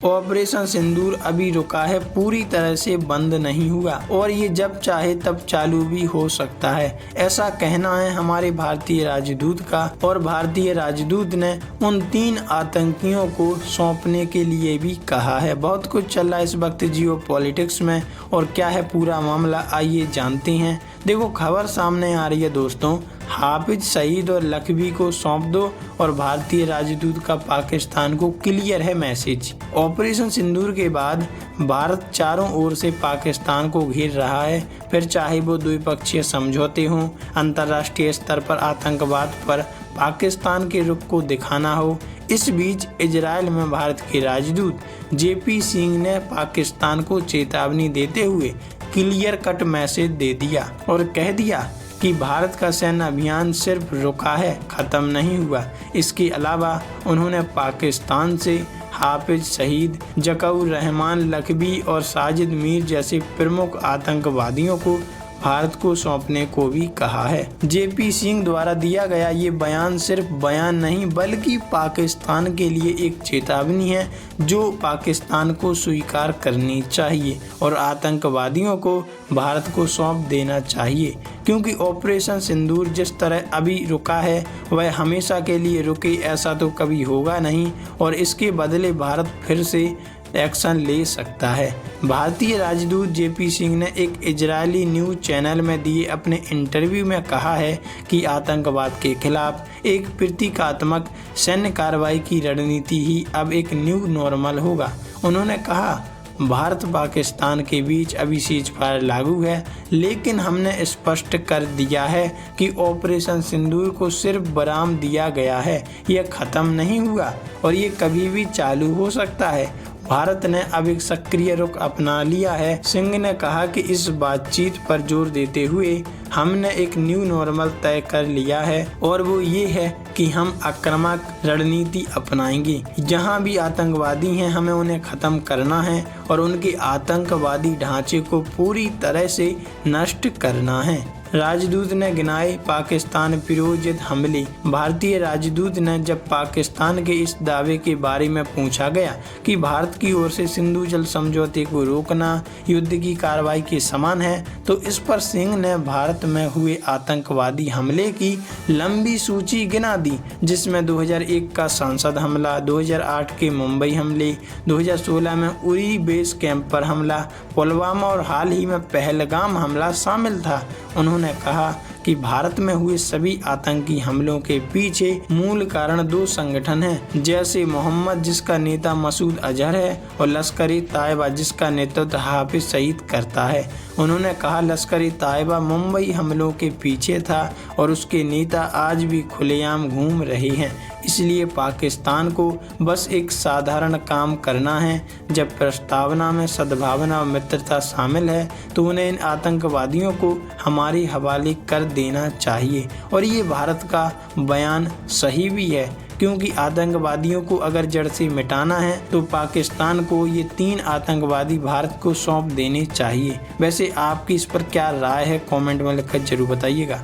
Operation सिंदूर अभी रुका है, पूरी तरह से बंद नहीं हुआ और ये जब चाहे तब चालू भी हो सकता है, ऐसा कहना है हमारे भारतीय राजदूत का। और भारतीय राजदूत ने उन 3 आतंकियों को सौंपने के लिए भी कहा है। बहुत कुछ चल रहा है इस वक्त जियो पॉलिटिक्स में, और क्या है पूरा मामला आइए जानते हैं। देखो, खबर सामने आ रही है दोस्तों, हाफिज सईद और लखवी को सौंप दो, और भारतीय राजदूत का पाकिस्तान को क्लियर है मैसेज। ऑपरेशन सिंदूर के बाद भारत चारों ओर से पाकिस्तान को घेर रहा है, फिर चाहे वो द्विपक्षीय समझौते हों, अंतर्राष्ट्रीय स्तर पर आतंकवाद पर पाकिस्तान के रुख को दिखाना हो। इस बीच इजराइल में भारत के राजदूत जेपी सिंह ने पाकिस्तान को चेतावनी देते हुए क्लियर कट मैसेज दे दिया और कह दिया कि भारत का सैन्य अभियान सिर्फ रुका है, खत्म नहीं हुआ। इसके अलावा उन्होंने पाकिस्तान से हाफिज सईद, जकीउर रहमान लखवी और साजिद मीर जैसे प्रमुख आतंकवादियों को भारत को सौंपने को भी कहा है। जेपी सिंह द्वारा दिया गया ये बयान सिर्फ बयान नहीं बल्कि पाकिस्तान के लिए एक चेतावनी है जो पाकिस्तान को स्वीकार करनी चाहिए और आतंकवादियों को भारत को सौंप देना चाहिए, क्योंकि ऑपरेशन सिंदूर जिस तरह अभी रुका है वह हमेशा के लिए रुके ऐसा तो कभी होगा नहीं, और इसके बदले भारत फिर से एक्शन ले सकता है। भारतीय राजदूत जेपी सिंह ने एक इजरायली न्यूज़ चैनल में दिए अपने इंटरव्यू में कहा है कि आतंकवाद के खिलाफ एक प्रतीकात्मक सैन्य कार्रवाई की रणनीति ही अब एक न्यू नॉर्मल होगा। उन्होंने कहा, भारत पाकिस्तान के बीच अभी सीज फायर लागू है, लेकिन हमने स्पष्ट कर दिया है कि ऑपरेशन सिंदूर को सिर्फ विराम दिया गया है, यह खत्म नहीं हुआ और ये कभी भी चालू हो सकता है। भारत ने अब एक सक्रिय रुख अपना लिया है। सिंह ने कहा कि इस बातचीत पर जोर देते हुए हमने एक न्यू नॉर्मल तय कर लिया है, और वो ये है कि हम आक्रामक रणनीति अपनाएंगे। जहां भी आतंकवादी हैं हमें उन्हें खत्म करना है और उनके आतंकवादी ढांचे को पूरी तरह से नष्ट करना है। राजदूत ने गिनाए पाकिस्तान प्रायोजित हमले। भारतीय राजदूत ने जब पाकिस्तान के इस दावे के बारे में पूछा गया कि भारत की ओर से सिंधु जल समझौते को रोकना युद्ध की कार्रवाई के समान है, तो इस पर सिंह ने भारत में हुए आतंकवादी हमले की लंबी सूची गिना दी, जिसमें 2001 का संसद हमला, 2008 के मुंबई हमले, 2016 में उरी बेस कैंप पर हमला, पुलवामा और हाल ही में पहलगाम हमला शामिल था। उन्होंने कहा कि भारत में हुए सभी आतंकी हमलों के पीछे मूल कारण 2 संगठन हैं, जैसे मोहम्मद जिसका नेता मसूद अजहर है और लश्कर-ए-तैयबा जिसका नेतृत्व हाफिज सईद करता है। उन्होंने कहा, लश्कर-ए-तैयबा मुंबई हमलों के पीछे था और उसके नेता आज भी खुलेआम घूम रहे हैं। इसलिए पाकिस्तान को बस एक साधारण काम करना है। जब प्रस्तावना में सद्भावना और मित्रता शामिल है तो उन्हें इन आतंकवादियों को हमारे हवाले कर देना चाहिए। और ये भारत का बयान सही भी है, क्योंकि आतंकवादियों को अगर जड़ से मिटाना है तो पाकिस्तान को ये 3 आतंकवादी भारत को सौंप देने चाहिए। वैसे आपकी इस पर क्या राय है, कमेंट में लिखकर जरूर बताइएगा।